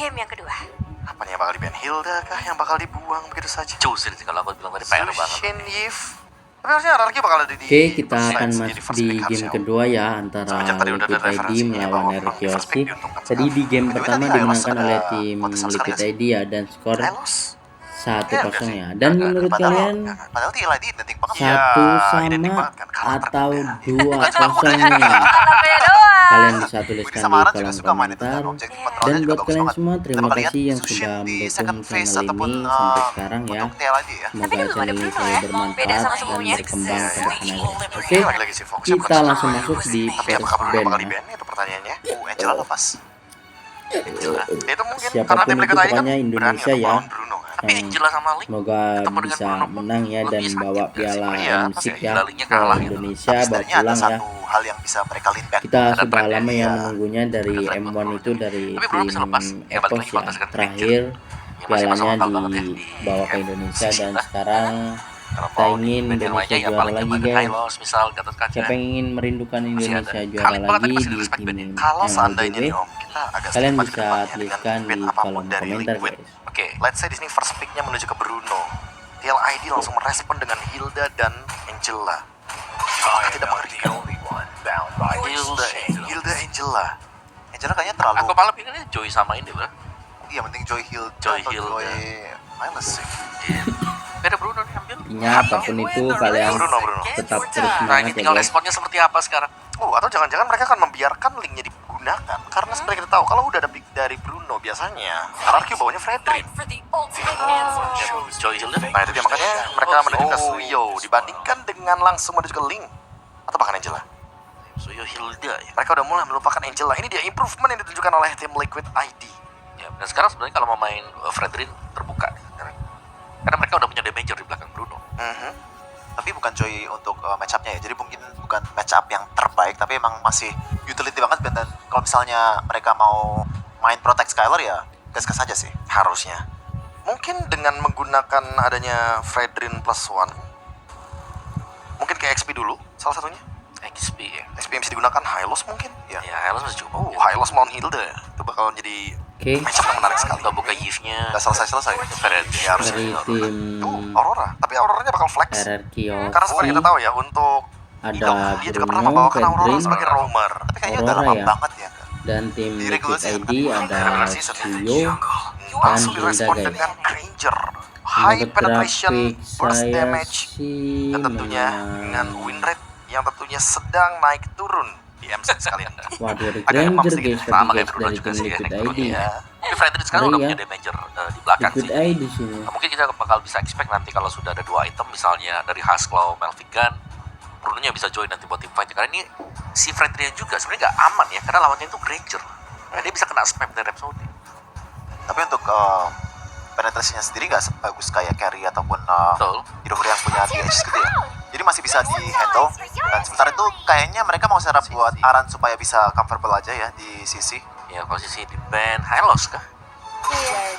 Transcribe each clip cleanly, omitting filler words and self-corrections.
game yang kedua. Apa nih yang bakal di-ban? Hilda kah yang bakal dibuang begitu saja? Cusin sih kalau aku bilang tadi PR banget. Shin Yif. Tapi harusnya RRQ bakal ada di Oke, kita first akan side, masuk jadi first di pick game harusnya. kedua ya antara Semenjak tadi udah ada Liquid ID referensinya bahwa melawan memang first pick RRQ. diuntungkan Tadi sekali. di game By the way, pertama tadi Hylos dimenangkan ada oleh tim potensial sekali Liquid nggak sih? ID ya dan skor Hylos? 1-0 Iya, ya. Dan Nggak, menurut Padahal, kalian padahal TLID identik banget. 1 identik sama banget kan. Kalah atau terkuda. 2-0 nih? Namanya doang. Kalian bisa Gue tuliskan sama di Aran juga kolom suka main itu komentar. kan. Objektif Dan kontrolnya juga buat bagus kalian banget. semua Kita terima bakal lihat kasih yang Sushin sudah di mendukung second phase channel ataupun ini sampai sekarang ya. untuk TLID ya. Semoga Tapi belum channel ada ini Bruno selalu ya. bermanfaat Beda sama dan sebelumnya. berkembang ke depannya. Oke, Ini lagi-lagi sih fokusnya bukan kita sama langsung Bruno. masuk di Tapi first apakah Bruno bakal ban ya. di-ban itu pertanyaannya? Angela lepas. Angela. Itu mungkin karena Siapapun tim itu Liquid ID kan pokoknya berani Indonesia untuk ya. melawan Bruno kan. Tapi Angela sama Link Semoga ketemu dengan bisa Bruno pun menang ya dan lebih sakit bawa nggak sih? piala Iya, M6 pasti ya Lalinya ke kalah gitu. Indonesia Tapi bawa setidaknya ada pulang ya. satu hal yang bisa mereka lean back. Kita Ada sudah track lama ya. ya menunggunya dari Ada track M1 Bruno. itu dari Tapi Bruno bisa tim lepas. Ya, balik Epos lagi ya. batasan Terakhir Ya, masih pialanya masuk akal banget ya. dibawa ke Indonesia dan sekarang Kalau kita mau ingin di band yang Indonesia lainnya, ya juara paling lagi cuma ada guys. Hylos, misal Gatot Kaca. Siapa yang ingin merindukan Indonesia ada. juara Khalid banget lagi tapi masih di respect tim bandnya. Kalau seandainya LDB? nih Om, kita agak Kalian sedikit bisa ke depannya dengan tuliskan di band apapun kolom dari komentar Liquid. guys. Oke. Let's say di sini first pick-nya menuju ke Bruno. TLID langsung merespon dengan Hilda dan Angela. Tidak mengerti. Hilda Angela. Angela kayaknya terlalu. Aku malah pinginnya Joy sama ini bro. Iya, penting Joy Hilda Joy atau Hilda. Joy Miles sih. Beda Bruno nih ambil. Intinya apapun itu kalian Bruno. tetap terus Nah semangat ini ya tinggal guys. responnya seperti apa sekarang. Oh, atau jangan-jangan mereka akan membiarkan linknya digunakan karena seperti kita tahu kalau udah ada pick dari Bruno biasanya RRQ bawanya Fredrin. Joy Hilda. Nah itu dia makanya mereka menuju ke Suyo dibandingkan dengan langsung menuju ke Link atau bahkan Angela. Suyo Hilda ya. Mereka udah mulai melupakan Angela. Ini dia improvement yang ditunjukkan oleh tim Liquid ID. Ya, dan sekarang sebenarnya kalau mau main Fredrin terbuka sekarang. Karena mereka udah punya damager di belakang Bruno. Tapi bukan Joy untuk match up-nya ya. Jadi mungkin bukan match up yang terbaik, tapi emang masih utility banget. Dan kalau misalnya mereka mau main Protect Skylar ya gas-gas aja sih harusnya. Mungkin dengan menggunakan adanya Fredrin plus one, mungkin kayak XP dulu salah satunya. XP ya. XP yang bisa digunakan Hylos mungkin ya. Ya, Hylos masih cukup. Oh, Hylos melawan Hilda itu bakal jadi Oke, match up yang menarik sekali. Kalau buka Yves-nya Udah selesai. Ya harusnya. dari tim Aurora, tapi Auroranya bakal flex. RRQ Karena seperti kita tahu ya, untuk ada Igor, dia juga pernah Bruno, membawakan Aurora Fredrin, sebagai roamer. Tapi kayaknya udah Aurora lama ya. banget ya. dan tim Di Liquid regular season ID kan? ada Regular season. Suyo. Langsung Hilda, direspon guys. dengan Granger. High Menurut penetration, grafik burst saya damage, sih dan tentunya dengan win rate yang tentunya sedang naik turun di MC sekalian. Waduh, ada Agak emang Granger sedikit guys, sama tapi kayak guys Bruno dari juga tim sih ya, Liquid naik turun ID. ya. Tapi Fredrin sekarang Ngeri udah ya. punya damager di belakang Liquid sih. ID sini. Nah, mungkin kita bakal bisa expect nanti kalau sudah ada 2 item misalnya dari Hasclaw, Melvigan, Bruno-nya bisa join nanti buat tim fight. Karena ini si Fredrin juga sebenarnya nggak aman ya karena lawannya itu Granger. Nah, dia bisa kena spam dari Rhapsody. Tapi untuk penetrasinya sendiri nggak sebagus kayak carry ataupun Betul. hero-hero yang punya DH gitu ya. Jadi masih bisa di handle. Dan sementara itu kayaknya mereka mau setup buat Aran supaya bisa comfortable aja ya di sisi. Ya posisi di band Hylos kah?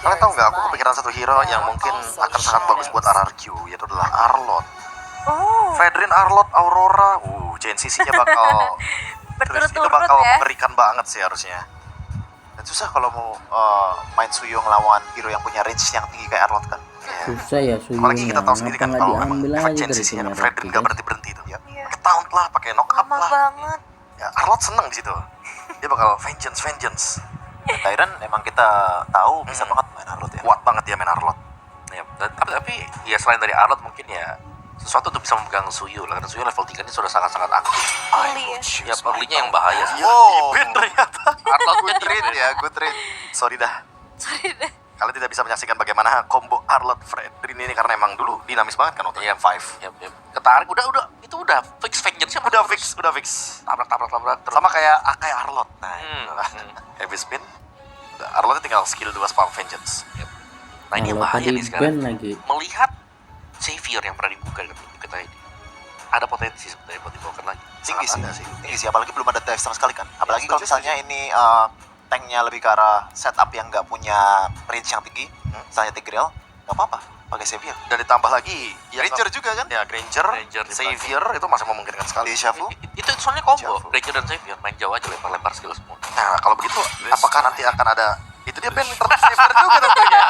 Kalian tahu nggak? Aku kepikiran satu hero yang mungkin akan sangat bagus buat RRQ, yaitu adalah Arlot. Fredrin, Arlot, Aurora. JNCC-nya bakal terus itu Berturut-turut bakal ya. mengerikan banget sih harusnya. Dan susah kalau mau main Suyo ngelawan hero yang punya range yang tinggi kayak Arlot kan. Susah ya Apalagi kita Suyunya. tahu sendiri Kenapa kan nggak kalau memang diambil efek aja dari JNCC-nya tim Fredrin RRQ nggak guys? berhenti tuh. Ya. Pakai taunt lah, pakai knock up Lama lah. banget. Ya, Arlot seneng di situ. Dia bakal vengeance. Tyron emang kita tahu bisa banget main Arlot ya. Kuat banget dia main Arlot. Ya, tapi ya selain dari Arlot mungkin ya sesuatu untuk bisa memegang Suyu lah karena Suyu level 3 ini sudah sangat-sangat aktif. Ya early-nya yang bahaya sih. Di-ban ternyata. Arlotnya Good trade ya, good trade. Sorry dah. Sorry deh. Kalian tidak bisa menyaksikan bagaimana combo Arlot Fredrin ini karena emang dulu dinamis banget kan waktu Iya. M5. Ya, ketarik udah itu udah fix vengeance Udah fix. tabrak terus. Sama kayak Akai Arlot. Nah, heavy spin. Arlotnya tinggal skill 2 spam vengeance. Nah ini yang Kalau bahaya tadi nih sekarang. ban lagi. Melihat Xavier yang pernah dibuka dengan kita ini ada potensi sebenarnya buat dibawakan lagi. Tinggi Sangat sih, ada. tinggi sih. Apalagi belum ada dive sama sekali kan. Apalagi kalau setuju, misalnya ini tanknya lebih ke arah setup yang nggak punya range yang tinggi, misalnya Tigreal, nggak apa-apa pakai Xavier. Dan ditambah lagi Granger juga kan? Ya Granger Xavier itu masih memungkinkan sekali. Shafu. Itu soalnya combo Jauh. Ranger dan Xavier main jauh aja lempar skill semua. Nah kalau begitu, apakah nanti akan ada itu dia band internet saver juga tentunya.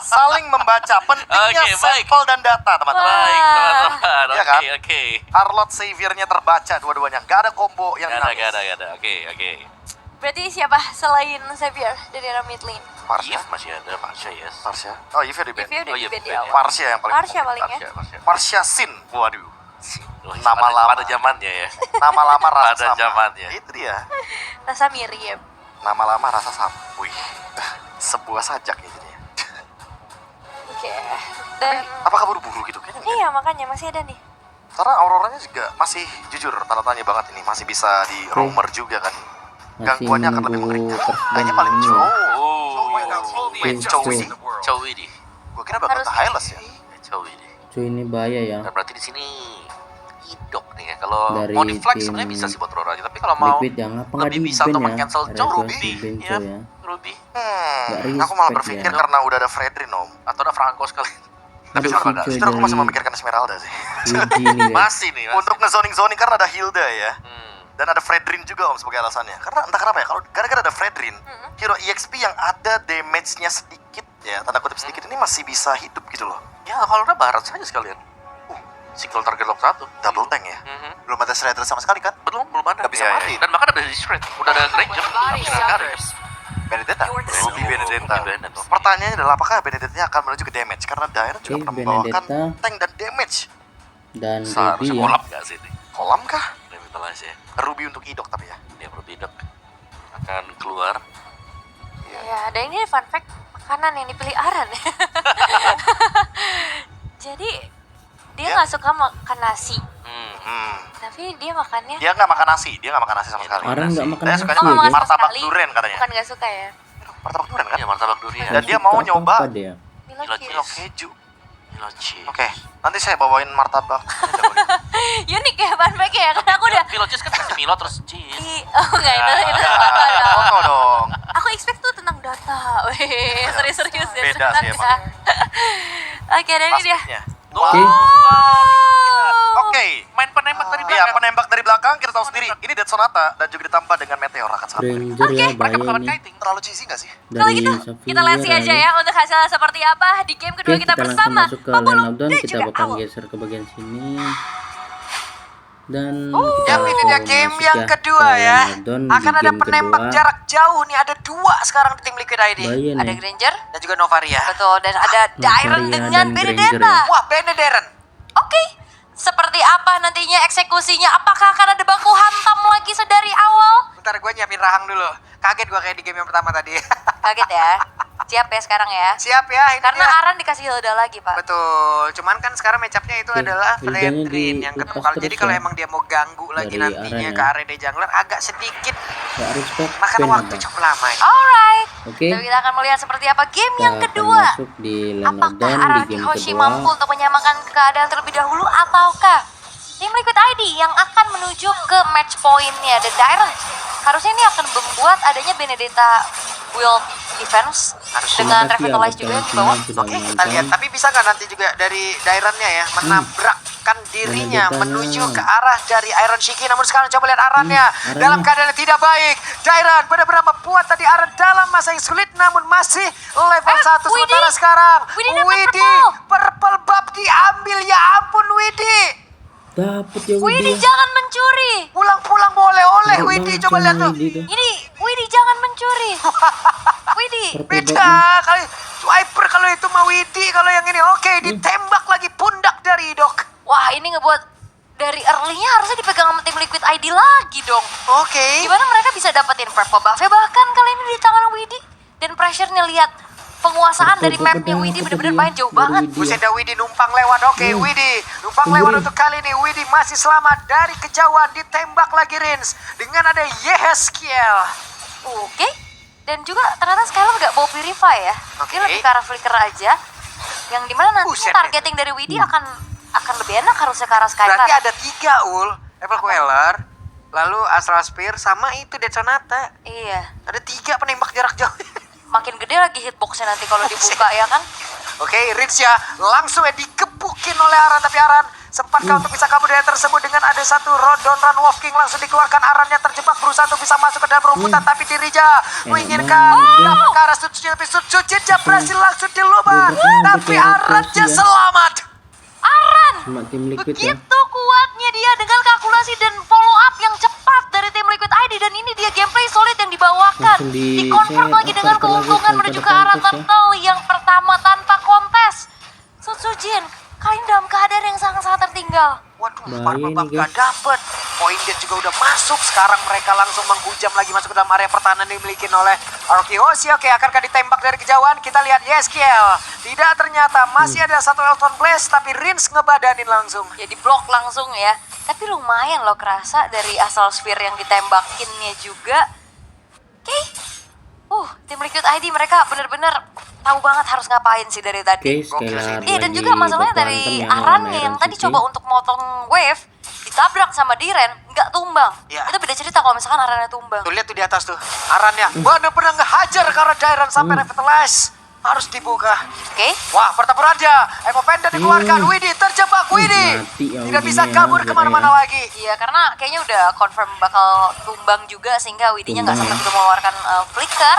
Saling membaca, pentingnya Oke, baik. sampel dan data teman-teman. Baik, teman-teman. Iya kan? Oke. Arlot saviornya terbaca dua-duanya, gak ada combo yang Gak nangis. ada. Oke. Berarti siapa selain Xavier dari arah mid lane? Parsha? Yves masih ada, Parsha, yes. Parsha? Oh, Yves di band. Yves udah Oh, iya, di band di band ya. awal. Parsha yang paling Parsha paling ya. Parsha Sin. Waduh. Nama Nama lama. pada zamannya ya. Nama lama rasa Pada sama. zamannya. Itu dia. Rasa mirip. Nama lama rasa sama. Wih. Sebuah sajak ya jadinya. Oke. Dan Apakah buru-buru gitu? Kayaknya enggak. iya makanya masih ada nih. Karena Auroranya juga masih jujur tanda tanya banget ini, masih bisa di roamer juga kan. Masih Gangguannya akan lebih menunggu mengerikan. first Kayaknya ban paling ini. jauh. Oh, Wait, Chow. Chow. Chowi di. Gua kira bakal ke Hylas ya. Chowi di. Cuy ini bahaya ya. Dan berarti di sini idok nih ya. Kalau Dari mau di flag tim sebenarnya bisa sih buat Roro aja, tapi kalau mau Liquid yang apa nggak lebih di bisa ban untuk ya? men-cancel Ada Chow dua Ruby, di ban, ya. Chow ya. Ruby Nggak Aku malah respect berpikir ya. karena udah ada Fredrin om. atau ada Franco sekali. Tapi Aduh, kalau si ada Chow Justru aku masih dari memikirkan Esmeralda sih. Luigi ini ya. masih nih, masih. Untuk nge-zoning karena ada Hilda ya. Hmm. Dan ada Fredrin juga om sebagai alasannya. Karena entah kenapa ya, kalau gara-gara ada Fredrin, hero EXP yang ada damage-nya sedikit ya, tanda kutip sedikit ini masih bisa hidup gitu loh. Ya kalau udah barat saja sekalian. Single target lock 1. Double tank ya. Belum ada Shredder sama sekali kan? Belum ada. Nggak bisa Iya, mati. iya. Dan bahkan ada di Shred. Udah ada Granger. Benedetta? Ruby Benedetta. Benedetta. Pertanyaannya adalah apakah Benedetta akan menuju ke damage? Karena Dire juga Oke, pernah membawakan Benedetta. tank dan damage. Dan Ruby Seharusnya ya. kolap gak sih ini? Kolam kah? Revitalize ya. Ruby untuk idok tapi ya. Dia berbeda akan keluar. Ya, ada ini fun fact makanan yang dipilih Aran. Jadi dia Ya. nggak suka makan nasi, Hmm. tapi dia makannya Dia nggak makan nasi, dia nggak makan nasi sama sekali. Orang nggak makan Dia nasi sukanya nggak ya, makan guys. sama martabak sekali. durian katanya. Bukan nggak suka ya? Martabak durian kan? Iya, martabak durian. Dan dia mau Suka nyoba apa dia? Milky. Milo keju. Miloci. Oke, nanti saya bawain martabak. Unik ya fun fact ya, karena aku udah Milo cheese kan kasih Milo terus cheese. oh enggak itu dong. Foto dong. Aku expect tuh tentang data. Weh, serius-serius ya. Beda sih sebentar. Oke, dan ini dia. Plastiknya. Oke. Oke. Main penembak dari Iya, belakang. penembak dari belakang kita tahu sendiri. Ini Dead Sonata dan juga ditambah dengan Meteor akan sangat mengerikan. Ranger ya Mereka bahaya bakalan nih. kiting. Terlalu cheesy gak sih? Kalau Dari gitu, kita lihat sih aja ya untuk hasilnya seperti apa di game kedua Oke, kita kita langsung bersama masuk ke Pembulu line up down. dan Kita juga bakal Owl. geser ke bagian sini. Dan Ya, kita ini dia langsung game masuk yang kedua ke ya. line up down di Akan ada game penembak kedua. jarak jauh nih. Ada 2 sekarang di tim Liquid ID. Bahaya Ada nih. Granger, Dan juga Novaria. betul, dan ada Dyron Novaria dengan dan Granger Benedetta. ya. Wah, Benederen. Oke, seperti apa nantinya eksekusinya? Apakah akan ada baku hantam lagi sedari awal? Bentar gue nyiapin rahang dulu. Kaget gue kayak di game yang pertama tadi. Kaget ya? Siap ya sekarang ya? Siap ya, ini Karena dia. Aran dikasih Hilda lagi, Pak. Betul, cuman kan sekarang matchupnya itu Oke, adalah Hildanya Fredrin yang dilepas ketemu. Jadi terus kalau ya. emang dia mau ganggu lagi Dari nantinya Aran ke ya. area jungler agak sedikit Gak respect makan Queen waktu apa? cukup lama ya. Alright, Oke, jadi kita akan melihat seperti apa game kita yang akan kedua. masuk di line up Apakah down di Araki game Hoshi kedua. mampu untuk menyamakan keadaan terlebih dahulu ataukah tim Liquid ID yang akan menuju ke match point-nya? The Dyron harusnya ini akan membuat adanya Benedetta build defense dengan Terima kasih Revitalize ya juga yang buat di bawah. teman-teman sudah Oke, kita menonton. lihat. Tapi bisa nggak nanti juga dari Dairannya ya menabrakkan dirinya Benedettanya. menuju ke arah dari Iron Shiki. Namun sekarang coba lihat Arannya Arannya. dalam keadaan yang tidak baik. Dairan benar-benar membuat tadi Aran dalam masa yang sulit, namun masih level 1 Widi. sementara sekarang. Widi dapat Widi, purple buff diambil, ya ampun Widi. Dapet ya Widi Widi. jangan mencuri. Pulang-pulang boleh oleh Baik Widi, banget coba sama lihat tuh. Widi tuh. Ini Widi jangan mencuri. Widi. Beda kali swiper kalau itu mah Widi, kalau yang ini oke ditembak lagi pundak dari Dok. Wah, ini ngebuat dari early-nya harusnya dipegang sama tim Liquid ID lagi dong. Oke. Gimana mereka bisa dapetin purple buff-nya bahkan kali ini di tangan Widi. Dan pressure-nya lihat penguasaan dari mapnya Widi bener-bener main jauh banget. Buset dah Widi numpang lewat. Oke, Widi numpang Sendiri. lewat untuk kali ini. Widi masih selamat dari kejauhan, ditembak lagi Rins dengan ada Yeheskiel. Oke. Dan juga ternyata Skylar nggak bawa Purify ya. Oke. Dia lebih ke arah flicker aja. Yang dimana nantinya Buset. targeting dari Widi akan lebih enak harusnya ke arah Skylar. Berarti ada 3 ul, Apple Queller, lalu Astral Spear sama itu Dead Sonata. Iya. Ada 3 penembak jarak jauh. Makin gede lagi hitboxnya nanti kalau dibuka ya kan. Oke, Rins ya langsung ya dikepukin oleh Aran, tapi Aran Sempatkah untuk bisa kabur dari tersebut dengan ada satu Rodon Run Wolf King langsung dikeluarkan. Arannya terjebak berusaha untuk bisa masuk ke dalam rumputan, tapi Dirija menginginkan dapat ke arah Sutsujin, tapi Sutsujin berhasil langsung dilubang, tapi Arannya selamat. Aran Cuma tim Liquid ya. begitu kuatnya dia dengan kalkulasi dan follow up yang cepat dari tim Liquid ID, dan ini dia gameplay solid yang dibawakan. Langsung Di-convert lagi dengan set-up lagi keuntungan tanpa menuju ada ke arah kontes ya. turtle yang pertama tanpa kontes. Sutsujin kali ini dalam keadaan yang sangat-sangat tertinggal. Waduh, Bahaya Marble nih, Bump gak guys. dapet. Point Dead juga udah masuk. Sekarang mereka langsung menghujam lagi masuk ke dalam area pertahanan yang dimiliki oleh Aoki Hoshi. Oke, akankah ditembak dari kejauhan? Kita lihat Yeskiel. Tidak, ternyata masih ada satu Elton Blaze, tapi Rins ngebadanin langsung. Ya diblok langsung ya. Tapi lumayan loh kerasa dari asal spear yang ditembakinnya juga. Oke. Tim Liquid ID mereka bener-bener tahu banget harus ngapain sih dari tadi. Oke, Skylar Iya, dan lagi juga masalahnya baku dari hantem ya, Arannya lawan yang Iron tadi City. coba untuk motong wave, ditabrak sama Diren, nggak tumbang. Iya. Itu beda cerita kalau misalkan Arannya tumbang. Tuh, lihat tuh di atas tuh. Arannya bener-bener ngehajar karena Dairon sampai Revitalize. Harus dibuka. Oke. Wah, pertempurannya. Emo Panda dikeluarkan. Widi terjebak. Widi mati ya tidak Widinya bisa ya, kabur udah kemana-mana ya. lagi. Iya, karena kayaknya udah confirm bakal tumbang juga, sehingga Widinya nggak Tumbang sempat ya. udah mengeluarkan flicker.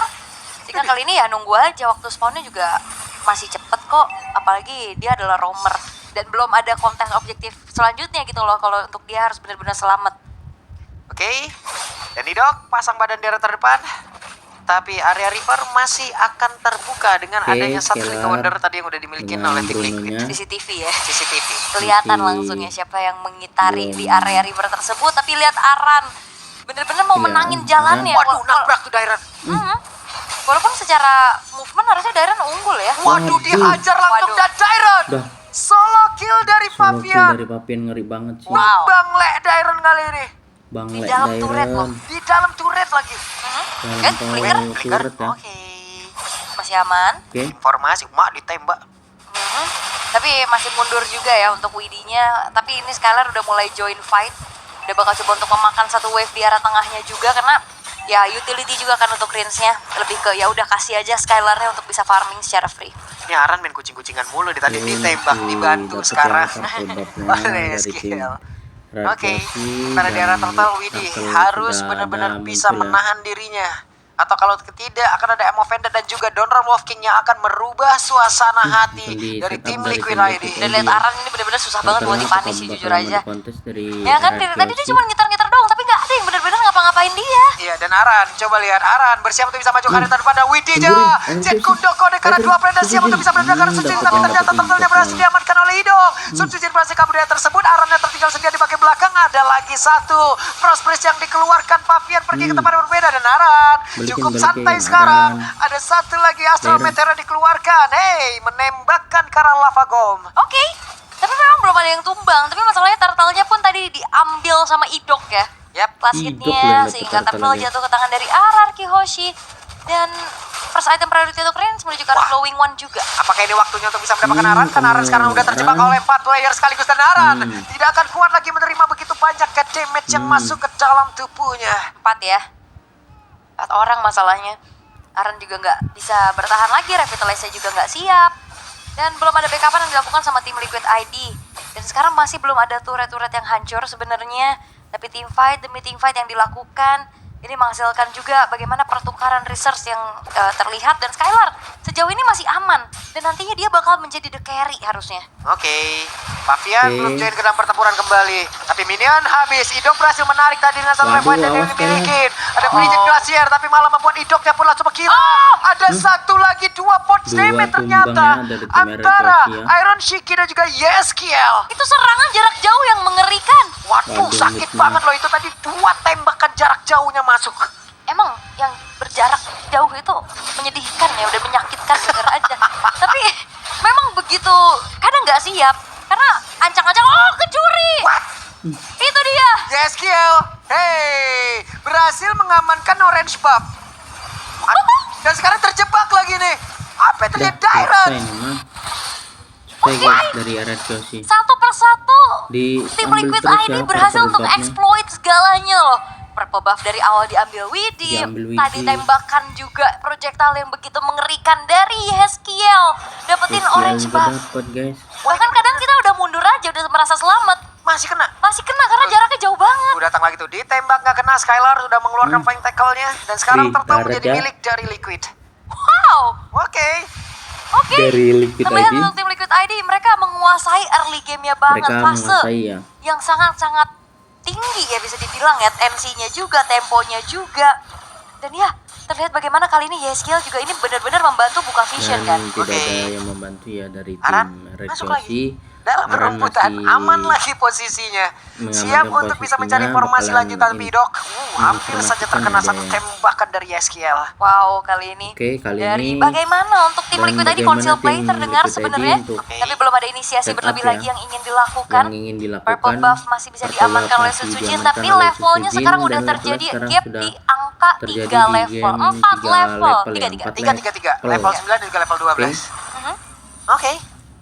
Sehingga kali ini ya nunggu aja, waktu spawnnya juga masih cepet kok. Apalagi dia adalah roamer. Dan belum ada konten objektif selanjutnya gitu loh, kalau untuk dia harus benar-benar selamat. Oke, dan Idok pasang badan daerah terdepan. Tapi area River masih akan terbuka dengan Oke, adanya satu Skylar. Link Wonder tadi yang udah dimiliki Dengan oleh tim Liquid. Brunonya. CCTV ya. CCTV. Kelihatan Masih langsung ya siapa yang mengitari belum. di area river tersebut. Tapi lihat Aran bener-bener mau Iya, menangin jalannya. Waduh, nabrak tuh Dairon. Walaupun secara movement harusnya Dairon unggul ya. Waduh, dihajar langsung Waduh. dan Dairon. Udah. Solo kill dari Solo kill Pavian. dari Papian ngeri banget sih. Wow. Bang Le Dairon kali ini. Bang Di Le dalam turret loh. Dairon. Di dalam turret lagi. Kan, flicker. Turret ya. Oke. Masih aman. Oke. Informasi, mak ditembak. Mhm. Tapi masih mundur juga ya untuk Widinya. Tapi ini Skylar udah mulai join fight. Udah bakal coba untuk memakan satu wave di arah tengahnya juga, karena ya utility juga kan untuk Rinsnya. Lebih ke ya udah kasih aja Skylarnya untuk bisa farming secara free. Ini Aran main kucing-kucingan mulu di tadi ditembak, dibantu Dapet sekarang. yang sebabnya Oleh dari tim skill. Red Oke, Rossi pada dan daerah Turtle Widi Turtle harus sudah benar-benar ada bisa muncul ya. menahan dirinya. Atau kalau tidak akan ada Emo Vendor dan juga Donran Wolf King yang akan merubah suasana hati di dari setup tim dari Liquid tim ID. Liquid Dan lihat Aran ini bener-bener susah banget buat dipanis sih, jujur aja. Ya kan dari tadi dia cuma ngitar-ngitar doang, tapi nggak ada yang bener-bener ngapa-ngapain dia. Iya, dan Aran, coba lihat Aran bersiap untuk bisa maju ke area pada Widi aja. Tungguin, Jet Kundo kode karena dua player dan siap untuk bisa berada karena Suci, tapi ternyata turtle-nya berhasil diamankan oleh Idong. Suci berhasil kabur dari tersebut, Arannya tertinggal sendiri di bagian belakang. Ada lagi satu Frostbreeze yang dikeluarkan, Pavian pergi ke tempat yang berbeda, dan Aran cukup santai sekarang. Ada satu lagi Astral Dairon. Meteor dikeluarkan. Hey, menembakkan ke arah Lava Gom. Oke, tapi memang belum ada yang tumbang. Tapi masalahnya turtle-nya pun tadi diambil sama Idok ya. Yap. Last Idok hit-nya, yang dapet sehingga turtle turtle lagi. jatuh ke tangan dari Ararki Hoshi. Dan first item priority untuk Rins menuju ke arah Glowing One juga. Apakah ini waktunya untuk bisa mendapatkan Aran? Karena Aran sekarang udah terjebak Aran. oleh 4 player sekaligus, dan Aran tidak akan kuat lagi menerima begitu banyak ke damage yang masuk ke dalam tubuhnya. 4 ya. 4 orang masalahnya. Aran juga nggak bisa bertahan lagi, Revitalize-nya juga nggak siap. Dan belum ada backupan yang dilakukan sama tim Liquid ID. Dan sekarang masih belum ada turret-turret yang hancur sebenarnya. Tapi team fight demi team fight yang dilakukan ini menghasilkan juga bagaimana pertukaran resource yang terlihat. Dan Skylar sejauh ini masih aman. Dan nantinya dia bakal menjadi the carry harusnya. Oke, Pavian Oke. belum join ke dalam pertempuran kembali. Tapi minion habis. Idok berhasil menarik tadi dengan satu Waduh, point yang awas dimiliki. Ada Bridget Glacier, tapi malah membuat Idoknya pun langsung berkila. Ada satu lagi, 2 pot damage ternyata. tumbangnya dari tim Antara Red Rossi Iron Shiki dan juga Yeskiel. Itu serangan jarak jauh yang mengerikan. Waduh, Waduh, sakit hitnya. banget loh itu tadi. 2 tembakan jarak jauhnya masuk. Emang yang berjarak jauh itu menyedihkan ya, udah menyakitkan denger aja. Tapi memang begitu, kadang nggak siap. Karena ancang-ancang, oh kecuri. What? Itu dia. Yeskiel, hey, berhasil mengamankan orange buff. Dan sekarang terjebak lagi nih. Apa yang terjadi, Dairon? Guys dari Red Rossi. Satu persatu Di tim ambil Liquid terus ID ya, berhasil purple untuk buff-nya. exploit segalanya loh. Purple buff dari awal diambil Widi, Diambil Widi. tadi tembakan juga projectile yang begitu mengerikan dari Yeskiel. Dapetin orange buff. dapat guys. Bahkan kadang kita udah mundur aja, udah merasa selamat. Masih kena. Masih kena karena jaraknya jauh banget. Datang lagi tuh, ditembak nggak kena. Skylar sudah mengeluarkan flying tackle-nya dan sekarang Wih, turtle karet menjadi ya. milik dari Liquid. Wow. Oke. Oke. Dari Liquid Terlihat ID. untuk tim Liquid ID mereka menguasai early game-nya banget. Mereka Fase menguasai ya. yang sangat-sangat tinggi ya bisa dibilang ya. tensinya juga, temponya juga. Dan ya, terlihat bagaimana kali ini Yeskiel juga ini benar-benar membantu buka vision kan. Dan tidak Oke. ada yang membantu ya dari Aran, tim Red masuk Chelsea. Dalam Aran peremputan masih aman lagi posisinya. mengamankan Siap untuk bisa mencari posisinya, informasi bakalan lanjutan ini Pidok. Hampir saja informasikan terkena ada satu yang- tembakan dari Yeskiel. Wow, kali ini Oke, kali dari ini bagaimana untuk tim dan Liquid ID bagaimana Council Play tim terdengar Liquid ID sebenarnya, untuk tapi belum ada inisiasi setup berlebih ya, lagi yang ingin dilakukan. yang ingin Purple dilakukan. buff masih bisa Purple diamankan buff oleh masih Sutsujin, diamankan tapi oleh levelnya Sutsujin, sekarang dan udah levelnya terjadi sekarang gap sudah di angka terjadi 3 di level, game 4 tiga level, ya, 3-3. 3-3-3. Level 9 dan juga level 12. Mhm. Oke,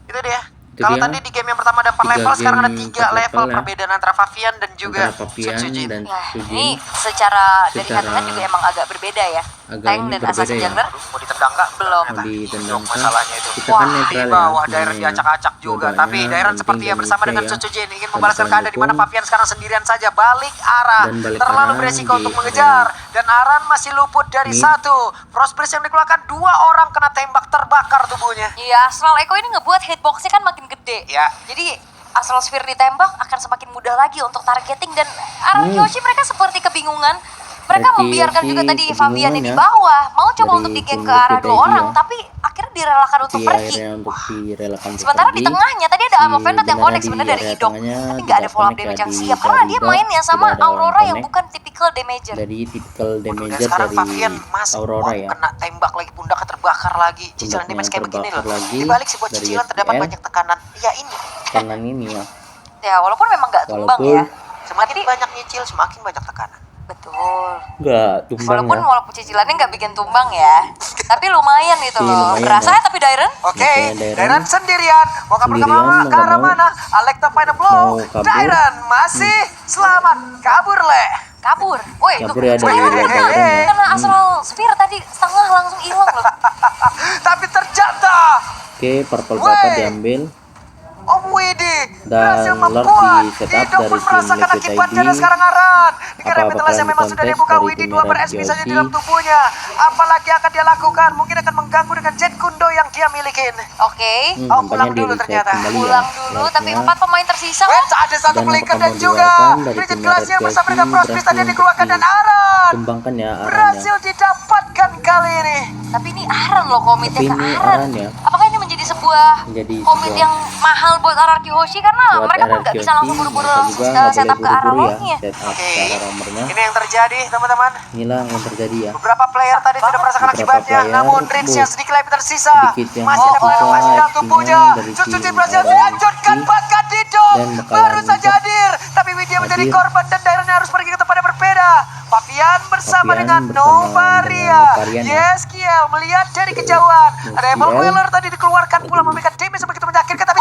itu dia. Itu Kalau dia. tadi di game yang pertama ada 4 Tiga level, sekarang ada game 3 empat level level ya. perbedaan antara Favian dan juga Antara Papian Sutsujin. dan Ya, Sutsujin. ini secara dari Secara- hand juga emang agak berbeda ya. Agak Tank ini dan berbeda Assassin ya. Jungler Mau ditendang nggak? belum. Mau ditendang Yok, masalahnya itu. kita Wah, kan di netral bawah ya, Dairon sebenarnya. diacak-acak juga. Dua-duanya Tapi Dairon penting sepertinya dan bersama oke dengan ya. Sutsujin ingin Kita membalaskan bakalan keadaan di mana dukung. Favian sekarang sendirian saja. Balik arah. Dan balik Terlalu arah beresiko di untuk area mengejar. Dan Aran masih luput dari mid. satu. Frostbreeze yang dikeluarkan, 2 orang kena tembak terbakar tubuhnya. Iya, Astral Echo ini ngebuat hitboxnya kan makin gede. Ya. Jadi Astral Sphere ditembak akan semakin mudah lagi untuk targeting dan Aran Kyoshi mereka seperti kebingungan. Mereka Berarti membiarkan juga Yoshi tadi Favian kebingungan di ya. bawah. Mau coba Dari untuk di-gank tim ke arah Liquid 2 ID orang, ya. tapi akhirnya direlakan untuk Di pergi. area untuk direlakan untuk Sementara di pergi. tengahnya tadi ada Amo Vendot yang beneran connect di sebenarnya dari area Idok. tengahnya Tapi nggak ada tidak follow up connect damage ya yang di siap karena dia Idok. mainnya sama Tidak ada orang Aurora yang connect. bukan typical damager. Jadi typical Dan damager sekarang dari Favian masih Aurora ya. kena tembak lagi, pundaknya terbakar lagi. Cicilan Pundaknya damage kayak begini loh. terbakar lagi Di balik sebuah dari cicilan terdapat SPL. banyak tekanan. Ya ini. Kanan ini ya. Ya walaupun memang nggak tumbang Walaupun ya. Semakin banyak nyicil, semakin banyak tekanan. Betul. Enggak tumbang Walaupun ya. walaupun cicilannya nggak bikin tumbang ya. Tapi lumayan itu Iya, loh. lumayan Berasa ya. ya tapi Dairon? Oke, Makanya Dairon sendirian. Mau kabur ke Sendirian, mana? mau Ke arah nggak mau. mana? Alekta final blow. Mau kabur. Dairon masih selamat. Kabur, Le. Kabur. Woi, itu Kabur ya dari Dairon Dairon kena, ya. kena Astral Sphere tadi setengah langsung hilang loh. Tapi terjatuh. Oke, purple bapak Wey. diambil. Om Widi Dan berhasil Lord membuat di setup hidup dari pun tim merasakan Liquid akibatnya ID. dan sekarang Aran dengan Apa revitalisasi yang bakalan memang sudah dikontes dibuka dari Widi tim 2 Red ber SP saja di Jersey? dalam tubuhnya. Apalagi akan dia lakukan, mungkin akan mengganggu dengan Jet Kundo yang dia milikin. Oke. Oh, pulang nampaknya dulu di-reset ternyata. kembali ya. Pulang dulu, tapi Lordnya. 4 pemain tersisa kan? Wait, ada satu Dan flicker apakah dan mau juga dikeluarkan dari Bridget tim Glass yang Red bersama dengan Jersey Frostbreeze tadi berhasil dikeluarkan untuk dan Aran Kembangkan ya Aran ya. berhasil didapatkan kali ini. Tapi ini Aran loh komitnya Tapi ke ini Aran. Aran ya. Apakah ini menjadi sebuah Menjadi komit sebuah- yang mahal buat RRQ Hoshi karena Buat mereka kan nggak RRQ bisa langsung Hoshi, buru-buru mereka juga nggak setup boleh ke arah buru-buru ya, lane-nya. set up Oke, ke arah romernya. ini yang terjadi teman-teman. Inilah yang terjadi ya. Beberapa player tadi sudah merasakan Beberapa akibatnya, player, namun Rins yang sedikit lagi tersisa. sedikit yang Masih ada tersisa, masih dalam artinya tubuhnya. dari Suzuki tim berhasil RRQ dihancurkan bakat Didok. dan bakalan Baru saja untuk hadir, tapi Widya menjadi hadir. korban dan Dairon harus pergi ke tempat yang berbeda. Favian bersama Favian dengan bersama Novaria. dengan Novarian ya. Yeskiel melihat dari kejauhan. Ada Emerald Yeskiel. Wheeler tadi dikeluarkan pula memberikan damage yang begitu menyakitkan, tapi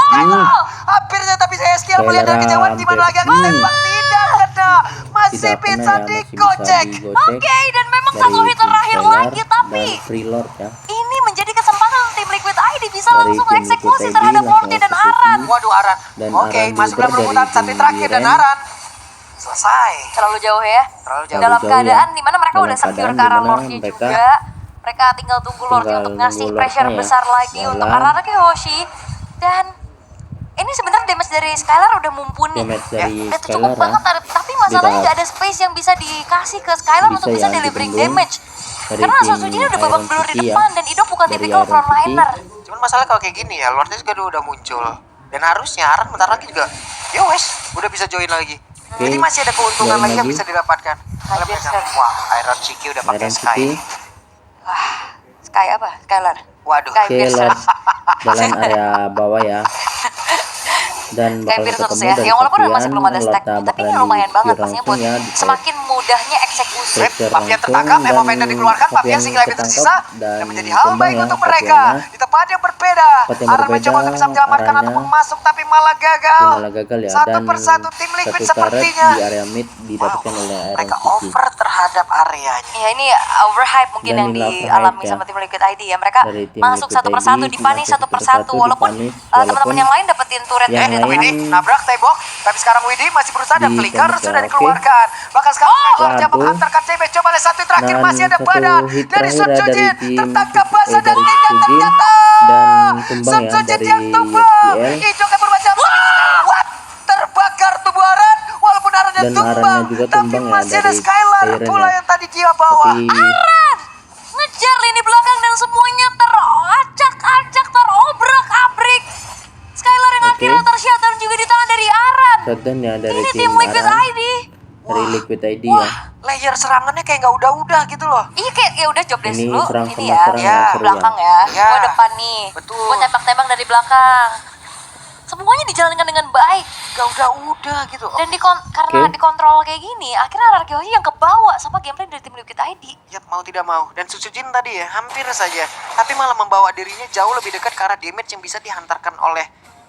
akhirnya tapi Yeskiel melihat dari kejauhan di mana lagi akan tembak tidak kena. Masih Tidak bisa kena ya, masih digocek. bisa Oke, dan memang dari satu hit tim terakhir Skylar lagi, tapi dan Freelord ya. ini menjadi kesempatan tim Liquid ID bisa Dari langsung tim eksekusi Liquid ID terhadap langsung Morty dan eksekusi. Aran. Waduh, Aran. Dan Oke, Aran masih juga dalam rebutan dari sampai tim terakhir dan Biren. Aran selesai. Terlalu jauh ya. Terlalu jauh. Dalam jauh keadaan ya. dimana mereka Dalam udah secure keadaan ke arah dimana Lordnya mereka juga. Mereka tinggal tunggu Lordnya tinggal untuk ngasih nunggu pressure Lordnya ya. besar lagi Jalan. untuk RRQ Hoshi. Dan ini sebenarnya damage dari Skylar udah mumpuni. Damage dari Itu cukup Skylar banget, ya. tapi masalahnya Tidak nggak ada space yang bisa dikasih ke Skylar bisa untuk bisa ya, delivering dibendung damage. dari Karena tim Suzuki ini udah babak Iron belur di City ya. depan dan Idok bukan Dari tipikal Iron frontliner. Cuman masalah kalau kayak gini ya, Lordnya juga udah muncul. Dan harusnya Aran bentar lagi juga, ya wes, udah bisa join lagi. Oke, Jadi masih ada keuntungan join lagi yang lagi. bisa didapatkan. Kalau Hadir, misalnya, Sir. wah, Iron Chiki udah pakai Iron Sky. City. Sky apa? Skylar. Waduh. Sky Oke, Piercer. Lord dalam area bawah ya. Dan Kayak bakal Piercer ketemu ya, dari yang walaupun masih Fabian, belum ada stack, Lordnya tapi ini bakalan lumayan banget di-secure pastinya buat langsung ya, di semakin mudahnya eksekusi Sip, Pressure Pavian langsung tertangkap, dan Event dikeluarkan, Pavian Pavian single event tersisa ketangkap dan dan menjadi hal tumbang baik ya untuk mereka. Paviannya. Di tempat yang berbeda, Tempat yang Aran berbeda, mencoba untuk bisa menyelamatkan arahnya ataupun masuk tapi malah gagal. malah gagal ya, Satu dan persatu tim Liquid satu karet sepertinya di area mid didapatkan oleh Iron mereka City. over terhadap areanya. Ya ini overhype mungkin Dan yang inilah overhype dialami ya sama tim Liquid ID ya. Mereka dari tim masuk Liquid satu persatu, ID, dipanis masuk satu persatu. Walaupun dipanis, teman-teman yang lain dapetin turret yang dari Itu lain Widi nabrak tembok, tapi sekarang Widi masih berusaha dan di flicker tembok sudah ya, dikeluarkan. Bahkan sekarang Flicker waduh. jam menghantarkan CB, coba lihat satu terakhir Dan masih ada satu badan hit dari Sun terakhir ya dari Sujin tim tertangkap basah dan dari tidak Sujin ternyata dan tumbang Sun ya Sujin dari yang tumbang. YSGL. Ijo kan berbaca what? Terbakar tubuh Aran walaupun Arannya Dan tumbang, Arannya juga tapi tumbang ya masih ada dari Skylar Tyren pula ya. yang tadi dia bawa. Tapi Aran ngejar lini belakang dan semuanya teracak-acak, terobrak-abrik. Skylar yang Oke. akhirnya tershutdown juga di tangan dari Aran. shutdown ya dari Ini tim tim Liquid Aran, ID. dari Liquid ID ya. Wah, layer serangannya kayak nggak udah-udah gitu loh. Iya kayak ya udah job desk Ini dulu. serang Ini sama ya, serang ya, seru belakang ya. Ya. Gua depan nih. Betul. Gua tembak-tembak dari belakang. Semuanya dijalankan dengan baik. Gak udah-udah gitu. Dan karena Oke. dikontrol kayak gini, akhirnya Arkeologi yang kebawa sama gameplay dari tim Liquid ID. Yap, mau tidak mau. Dan Susujin tadi ya, hampir saja. Tapi malah membawa dirinya jauh lebih dekat ke arah damage yang bisa dihantarkan oleh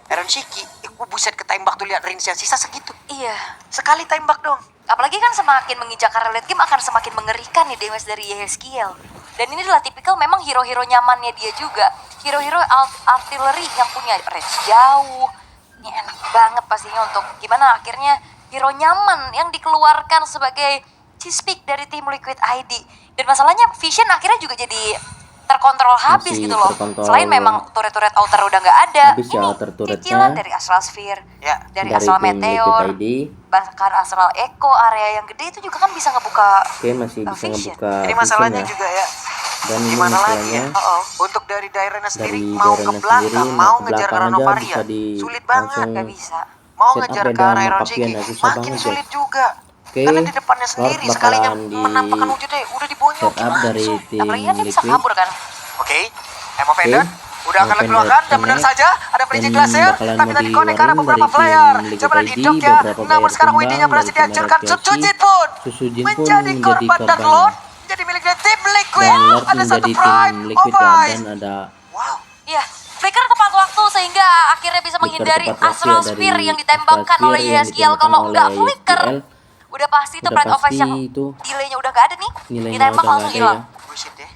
Aaron Shiki. Buset, ketembak tuh, lihat range yang sisa segitu. Iya. Sekali tembak dong. Apalagi kan semakin menginjak karir late game akan semakin mengerikan nih damage dari YSGL. Dan ini adalah tipikal memang hero-hero nyamannya dia juga. Hero-hero artillery yang punya range jauh. Ini enak banget pastinya untuk gimana akhirnya hero nyaman yang dikeluarkan sebagai cheese pick dari tim Liquid ID. Dan masalahnya Vision akhirnya juga jadi terkontrol habis Masih gitu loh. terkontrol. Selain memang turret-turret outer udah nggak ada. Habis ya Ini outer-turretnya. cicilan dari Astral Sphere, Ya, dari dari Astral tim Meteor, Liquid ID. bahkan Astral Echo area yang gede itu juga kan bisa ngebuka. Oke, masih bisa Vision. ngebuka Jadi Vision masalahnya ya. juga ya, Dan ini gimana lagi masalahnya ya? Untuk dari Dairena sendiri dari mau ke Dairena belakang, sendiri, mau ke ngejar ke belakang aja Ranovaria, bisa di sulit banget. langsung Nggak bisa. Mau set up ngejar ke beda arah sama Iron Papian Shiki, ya, susah makin banget, sulit guys. juga. Oke, Karena di depannya Lord sendiri sekalinya bakalan di menampakkan wujudnya udah dibonyokin set up dari langsung. tim Apalagi kan dia bisa Liquid. kabur kan. Oke, Emo Vendor udah akan Emo dikeluarkan Vendor dan benar connect. saja ada Prince Dan Glacier bakalan tapi mau tadi connect karena dikeluarin beberapa dari tim player. Liquid Coba lihat ID, Indok ya, beberapa namun player sekarang tumbang Widinya berhasil dari tim dihancurkan. Merah Susujin pun Susujin pun menjadi korban dan korbannya. Lord menjadi milik dari tim Liquid. Dan Lord Ada satu menjadi Pride tim of Liquid ya, Ice. dan ada Wow, Iya, flicker tepat waktu sehingga akhirnya bisa flicker menghindari tepat waktu Astral ya dari Sphere yang ditembakkan Astral oleh Sphere yang YSGL. ditembakkan Kalau oleh nggak flicker, YSGL. udah pasti tuh Udah Pride of Ice pasti yang itu delaynya udah nggak ada nih. nilainya Ditembak udah langsung nggak ada hilang. ya. bullshit ya.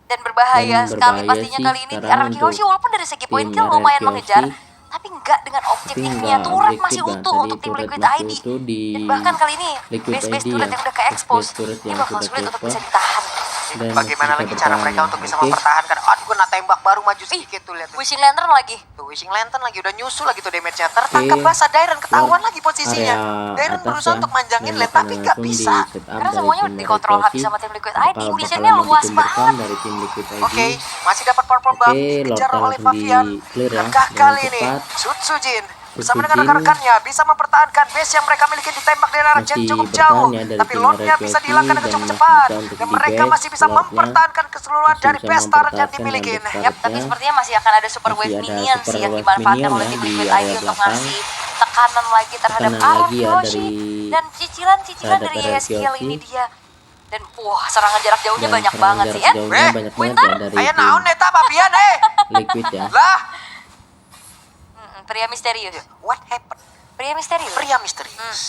Dan berbahaya Dan sekali berbahaya pastinya sih kali ini di sekarang arah Kyoshi, untuk walaupun dari segi poin tim kill RR lumayan Kyoshi. mengejar, tapi nggak dengan objektifnya. nggak Turret objektif masih ya. utuh Tadi untuk tim turret Liquid masih ID. utuh di Dan bahkan kali ini Liquid base-base ID turret ya. yang udah ke-expose, Base turret ini yang bakal sudah sulit untuk ke-expose. bisa ditahan. Dan Bagaimana bisa lagi cara bertahan mereka ya. untuk bisa Oke. mempertahankan? Aduh, gue tembak baru maju sedikit tuh, lihat tuh. Wishing Lantern lagi. Tuh, Wishing Lantern lagi udah nyusul lagi tuh damage-nya. Tertangkap Oke. basah Dairen, ketahuan Lord lagi posisinya. area Dairen atas berusaha ya. untuk manjangin Dan lane tapi bakalan nggak langsung bisa. di set up Karena dari semuanya tim dikontrol RR habis Kyoshi. sama tim Liquid ID. Bakal Visionnya bakalan luas ditumbarkan banget. dari tim Liquid ID. Oke, masih dapat purple buff, Oke, dikejar Lord oleh langsung Pavian. di clear ya, Gagah dengan kali ini, cepat. Sutsujin bersama dengan Sutsujin rekan-rekannya bisa mempertahankan base yang mereka miliki, ditembak dari arah masih yang cukup bertahan jauh. ya dari Tapi tim Lordnya RR bisa Kyoshi dihilangkan dengan dan cukup masih cepat. bisa untuk Dan di mereka base. masih bisa Lordnya mempertahankan keseluruhan masih dari bisa base turret yang mempertahankan dimiliki. dan base Yap, tapi turretnya. sepertinya masih akan ada super Masih wave ada minion super sih yang wave dimanfaatkan minion oleh ya tim di Liquid area ID untuk belakang. ngasih tekanan lagi terhadap Tekanan Aaron lagi ya Kyoshi dari dan cicilan-cicilan terhadap dari RR YSGL ini Kyoshi. dia. Dan wah, serangan jarak jauhnya Dan banyak serangan banget jarak sih ya. jauhnya Eh, banyak banget Winter? ya dari Ayo tim naon eta Pavian Liquid ya. Lah, Pria misterius. what happened? Pria misterius. Pria misterius.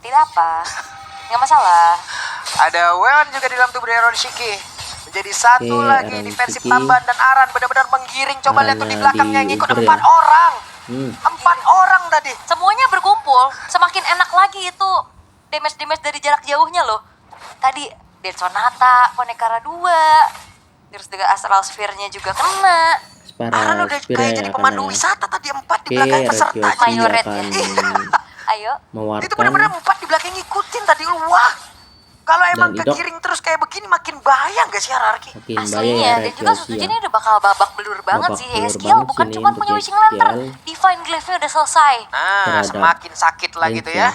Tidak apa. Nggak masalah. Ada Weon juga di dalam tubuh dari Aaron Shiki. Menjadi satu Oke, lagi Aaron defensif Shiki. tambahan dan Aran benar-benar menggiring. Coba lihat tuh di Arannya belakangnya yang ngikut diuber 4 ya. orang. Hmm. 4 orang tadi. Semuanya berkumpul, semakin enak lagi itu damage dari jarak jauhnya loh. Tadi Dead Sonata, Konekara 2, terus juga Astral Sphere-nya juga kena. Aran udah kayak jadi pemandu wisata tadi 4 di Oke, belakang RR peserta. Kyoshi Mayoret akan Ayo. Itu benar-benar mengeluarkan 4 di belakang ngikutin tadi. Wah, kalau emang Dan Idok. kegiring terus kayak begini makin bahaya nggak sih hierarki? makin bahaya ya Aslinya, RR dan juga Kyoshi Suzuki ya. ini udah bakal babak belur banget Babak sih. belur YSGL banget bukan sini cuma untuk punya Wishing Lantern, YSGL. Divine Glaive-nya udah selesai. Nah, Terhadap semakin sakit lah gitu ya.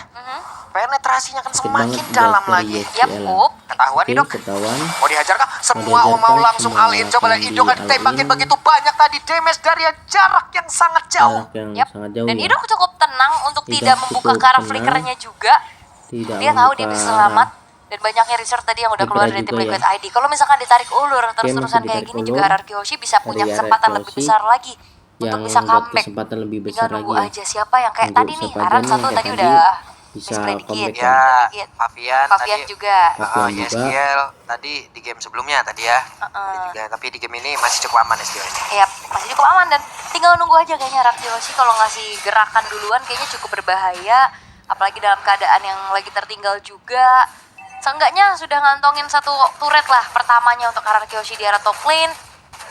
Penetrasinya kan Sakit semakin banget guys dalam dari lagi. YSGL Yap, ya. Up. Ketahuan Oke, Idok. ketahuan. Mau dihajar kah? Semua dihajar mau kah? langsung Semua all in. Coba akan lihat Idok kan di ditembakin all in. begitu banyak tadi damage dari jarak yang sangat jauh. Jarak yang Yap. sangat jauh Dan ya. Idok cukup tenang untuk Idok tidak membuka cukup ke arah tenang. flickernya juga. Tidak Dia tahu dia membuka bisa selamat. arah Dan banyaknya research tadi yang udah Libra keluar dari tim juga Liquid ya. ID. Kalau misalkan ditarik ulur terus-terusan masih kayak ditarik gini ulur juga RRQ Hoshi bisa punya dari kesempatan RRQ lebih Hoshi besar lagi untuk yang bisa buat comeback. kesempatan lebih Tinggal besar nunggu lagi ya. aja siapa yang kayak Nunggu tadi nih. siapa Aran aja nih satu yang tadi tadi udah bisa misplay dikit. comeback Ya, dikit. Fabian Fabian tadi juga. Fabian juga. YSKL tadi di game sebelumnya tadi ya. Ada juga, tapi di game ini masih cukup aman SDO ini. Iya, masih cukup aman dan tinggal nunggu aja kayaknya RRQ Hoshi kalau ngasih gerakan duluan kayaknya cukup berbahaya. Apalagi dalam keadaan yang lagi tertinggal juga. Seenggaknya sudah ngantongin satu turret lah pertamanya untuk RRQ Hoshi di arah top lane.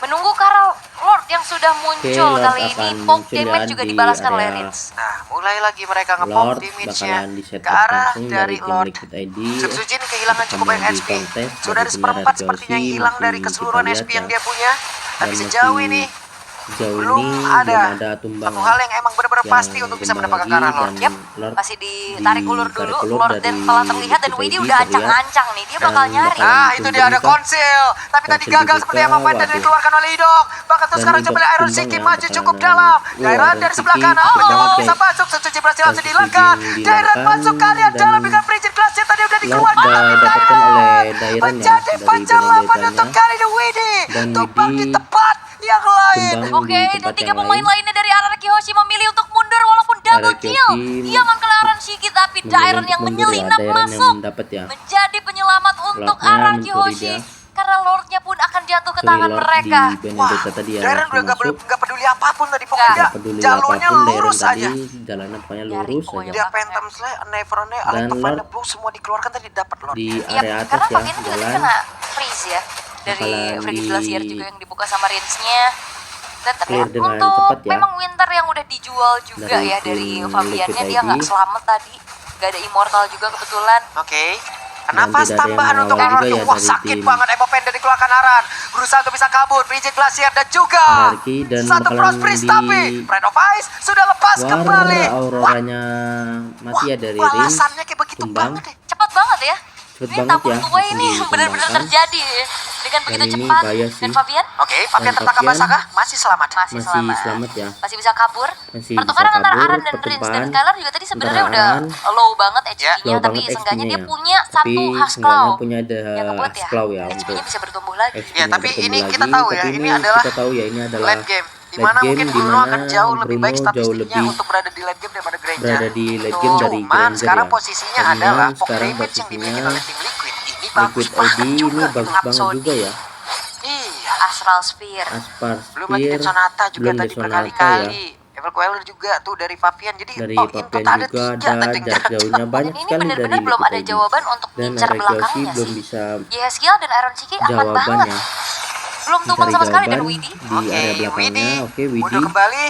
Menunggu Karl Lord yang sudah muncul Lord kali ini. akan Poke muncul damage ya juga di dibalaskan oleh area Rins. Nah, mulai lagi mereka Lord nge-pop damage-nya bakalan di ke setup arah langsung dari dari tim Lord. Liquid ID. Sutsujin kehilangan cukup banyak Di HP. kontes Sudah ada dari tim seperempat RRQ sepertinya yang Hoshi hilang dari masih keseluruhan kita SP lihat yang ya. dia punya. Tapi Dan sejauh masih ini sejauh belum ini ada tumbang satu hal yang emang benar-benar yang pasti untuk bisa tumbang mendapatkan lagi, ke arah Lord. dan Yep, Lord masih ditarik ulur dulu. ditarik ulur Lord dan dari telah terlihat dan Liquid Widi ID udah terlihat. ancang-ancang nih. Dia Dan bakal nyari. bakalan Nah, itu dia ada ditunggu konsil. Tapi tadi Konsil gagal seperti dibuka, apa fight yang waduh. dikeluarkan oleh Idok. Bahkan terus Dan sekarang Idok coba Iron tumbang Siki ya, maju bakalan cukup dalam. Dairan dari Iron sebelah Siki kanan. cepet banget, Oh, guys. bisa masuk. Suci berhasil langsung Suci dilakukan. Dairan dilakukan, masuk kalian dan dalam dengan Bridget Glassnya tadi udah Lord dikeluarkan. didapatkan oleh Dairan ya Menjadi dari pacar lapan Benedetta-nya. untuk kali ini Widi. Dan Tumbang di Widi tempat yang lain. tumbang Oke, di dan tempat tiga yang pemain lain. lainnya dari RRQ Hoshi memilih untuk mundur walaupun double RRQ kill. Hoshi Dia mengkelaran Shiki tapi memilih Dairon untuk yang mundur ya, menyelinap Dairan yang masuk mendapat ya. menjadi penyelamat untuk Lordnya RRQ mencuri Hoshi dia. karena Lordnya pun akan jatuh ke Curi tangan Lord mereka. di Benedetta tadi ya, Dairan langsung udah masuk. gak peduli apapun tadi. Pokoknya Nggak dia Peduli jalurnya apapun Dairan lurus tadi, aja. jalannya pokoknya Nyari lurus pokoknya. aja. Dia Phantom Slayer, Never One, Dan Out of Find the Lord Blue semua dikeluarkan tadi dapat Lord. di Iya, area atas karena ya, Fabian juga tadi jalan kena freeze ya dari bakalan Freddy di Glacier juga yang dibuka sama Rinsnya. Dan clear terlihat dengan untuk cepat ya. memang Winter yang udah dijual juga Dari ya dari tim Fabiannya, Liquid dia ID. nggak selamat tadi, nggak ada Immortal juga kebetulan. Oke. Dan Nafas tidak ada yang tambahan untuk mengawal Aran. juga ya Wah, dari sakit tim banget Evo Panda dikeluarkan Aran. Berusaha untuk bisa kabur. Bridget Glacier dan juga Anarki, dan satu bakalan Prosperis di tapi Pride of Ice sudah lepas War kembali. Auroranya mati ya dari Rin. Balasannya kayak begitu tumbang. banget ya. Cepat banget ya. Cepet Ini banget tabung ya, tua langsung ini benar-benar ditumbangkan. terjadi ya. Dengan Dan begitu ini cepat. bahaya Dan sih. Fabian Oke, Fabian Dan tertangkap Fabian basah kah? Masih selamat. masih Selamat ya. Masih bisa kabur. Masih Pertukaran bisa antara kabur, Aran dan Rins dan pertumpahan Skylar juga tadi sebenarnya antara udah Aran. low banget HP-nya, Low tapi banget seenggaknya XP-nya dia ya. punya Tapi satu seenggaknya Haskell punya ada yang ngebuat ya Haskell ya HP-nya untuk bisa bertumbuh lagi. Ya, tapi bertumbuh ini lagi. kita tahu ya, Tapi ini adalah kita tahu ya, ini adalah Late game. late Dimana game, mungkin Bruno dimana akan jauh lebih baik Bruno jauh statistiknya lebih untuk berada di late game daripada Granger. berada di late game dari Cuman Granger sekarang ya. posisinya Cuman adalah poke sekarang damage yang posisinya dimiliki oleh tim Liquid. Ini bagus Liquid banget ID juga. ini bagus banget Rhapsody. juga ya. Iya. Astral Sphere. Aspar Belum lagi Dead Sonata juga belum tadi Dead Sonata berkali-kali. ya. Evel Queller juga tuh dari Fabian. Jadi Dari in Papian total ada juga 3 ada jarak jauhnya banyak Dan ini sekali dari benar-benar belum Liquid ada ID. jawaban untuk Dan ngincar RRQ Hoshi belakangnya belum sih. bisa YSKL dan Iron Chiki aman banget. jawabannya. Belum tumbang Mencari sama sekali dan jawaban Widi. di area belakangnya. Oke, Widi. mundur kembali.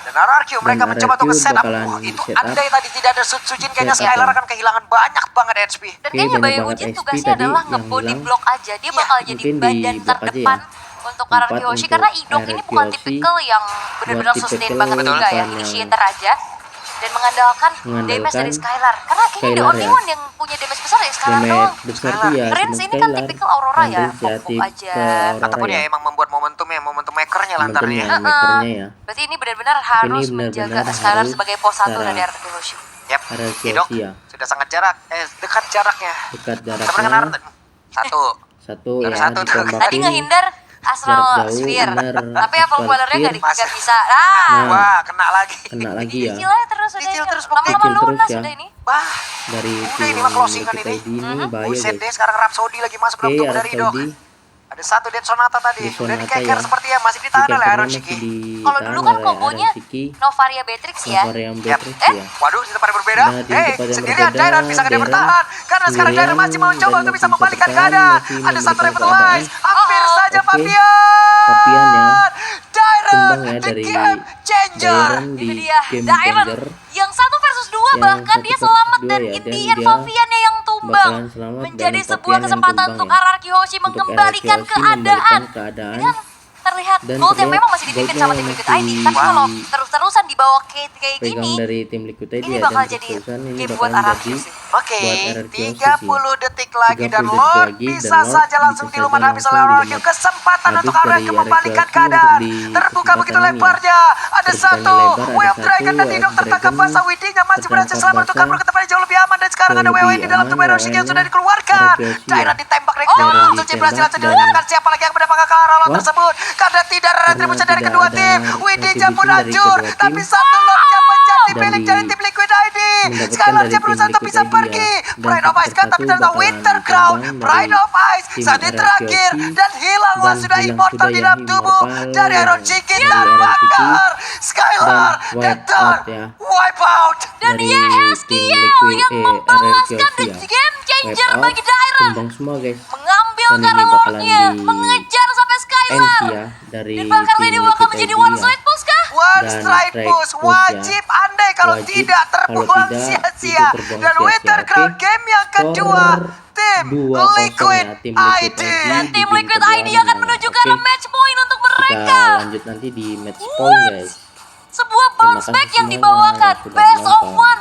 Dan RRQ mereka Dan mencoba untuk RRQ nge-setup. bakalan Wah, itu set up. andai tadi tidak ada Sutsujin kayaknya Set up Skylar ya. akan kehilangan banyak banget HP. Dan Oke, kayaknya banyak Bayu banget Ujin XP tugasnya tadi adalah yang nge-body hilang. block aja. Dia bakal jadi mungkin di badan block aja terdepan ya. untuk Tempat RRQ Hoshi untuk karena Idok ini RRQ bukan Hoshi tipikal yang benar-benar buat sustain tipikal banget juga ya, bukan yang initiator aja. Dan mengandalkan damage dari Skylar. Karena kayaknya the Skylar only ya. one yang punya damage besar ya Skylar doang. Damage besar tuh ya Rins cuma ini kan Skylar. tipikal Aurora Dan ya, Rins ya pop-pop aja. Aurora Ataupun ya ya. emang membuat momentum makernya lantarnya. Momentumnya, makernya ya. Berarti ini benar-benar harus benar-benar menjaga Skylar harus sebagai pos 1 secara dari RRQ Hoshi. Yap. RRQ Idok Hoshi ya. sudah sangat dekat jaraknya. Dekat Sama dengan Aran. jaraknya. Satu. Satu Baru ya satu tuh. Tadi ditembakin. ngehindar Astral Jarak jauh, Sphere. bener. Tapi apa Astral Quellernya Sphere. nggak bisa. Nah. Wah, kena lagi. Kena lagi ya. Cicil aja terus udah Cicil ini. terus, Lama-lama Cicil terus lunas ya. udah ini. Wah, Dari udah ini mah closing kan Liquid ini. ID ini bahaya Buset guys. deh, sekarang Rhapsody lagi masuk dalam Oke, tubuh dari Idok. Rhapsody. Ada satu Dead Sonata tadi. Dead Udah Sonata dikeker ya. seperti ya, masih ditahan oleh Dikekernya Iron masih Shiki. Kalau dulu kan oleh kombonya Iron Shiki. Novaria Beatrix ya. Novaria Yap. Beatrix ya. Waduh, di tempat yang berbeda. Nah, di Hei, tempat yang sendirian berbeda, Dairan bisa nggak Dairan bertahan. Karena sekarang Dairan masih mau sendirian coba dan untuk bisa masih membalikkan bertahan, keadaan. masih Ada satu memberikan Revitalize. keadaan. Hampir saja Oke. Fabian. Fabian ya. Dairan, Tumbang ya the dari game changer. Dairan di Itu dia, game Dairan changer. yang 1 versus 2 Yang bahkan 1 dia versus selamat 2 dan ya, dan Indian dia Fabiannya yang tumbang. bakalan selamat Menjadi dan sebuah Fabian yang kesempatan tumbang untuk ya. RRQ Hoshi Untuk mengembalikan RRQ Hoshi membalikkan keadaan. keadaan. Dan terlihat Dan gold yang terlihat memang masih dipimpin goldnya sama tim Liquid ID. masih Tapi kalau di- terus-terusan keputusan di bawah kayak pegang gini, dari tim Liquid ID ini ya, bakal dan jadi keputusan ini game buat bakalan RRQ jadi sih. Oke, buat RRQ 30 detik lagi 30 dan detik Lord lagi, bisa dan Lord saja langsung bisa dilumat saja habis oleh langsung RRQ. dilumat Kesempatan habis untuk dari RRQ membalikan RRQ keadaan. di Terbuka begitu kesempatan ini ya. lebarnya. Ada Terbukanya satu lebar, ada Wave satu Dragon dan Wave Didok tertangkap Dragon basah. Widinya masih berhasil tertangkap selamat untuk basah. kabur ke tempat yang jauh lebih aman. Dan sekarang ada Jauh WW lebih di dalam aman, tubuh Erosi yang WW-nya sudah dikeluarkan. RRQ ya. Dairan ditembak dari Dairan langsung berhasil ditembak dan- dilenyapkan. Siapa lagi yang mendapatkan ke arah What? tersebut? Karena tidak ada Karena retribusi dari tidak kedua ada tim. Widija pun retribusi dari hancur. kedua Tapi tim. satu Lordnya menjadi Dan milik di- dari tim Liquid ID. mendapatkan Skylar dari berusaha tim untuk Liquid bisa ID ya. pergi. Dan Pride of Ice kan tapi satu ternyata bakalan Winter Crown. ditendang Pride dari of Ice tim saat RRQ terakhir dan hilanglah dan sudah hilang immortal sudah di yang dalam tubuh immortal dari yang RRQ kita dari RRQ bakar. Skylar dan wipe dan out ya. wipe out. Dan dari YSKL tim Liquid yang membalaskan RRQ the ya. game changer Wipe out, bagi Dairon. tumbang semua guys. Mengambil Dan ini karena bakalan Lordnya, di mengejar sampai Skylar. NC ya dari Dan bahkan tim ini bakal Liquid menjadi ID one ya. strike push kah? One Dan strike strike push push ya. wajib andai kalau Wajib, tidak kalau terbuang tidak, sia-sia. itu terbuang Dan sia-sia, Winter oke? Crown game yang kedua Skor tim 2-0 Liquid ya, tim Liquid ID. ID. Dan di tim game Liquid kedua ID akan menang. menuju ke Oke. arah match point untuk Kita mereka. lanjut nanti di match point guys. Sebuah bounce kasih back yang semuanya dibawakan. sudah Best of menonton. one.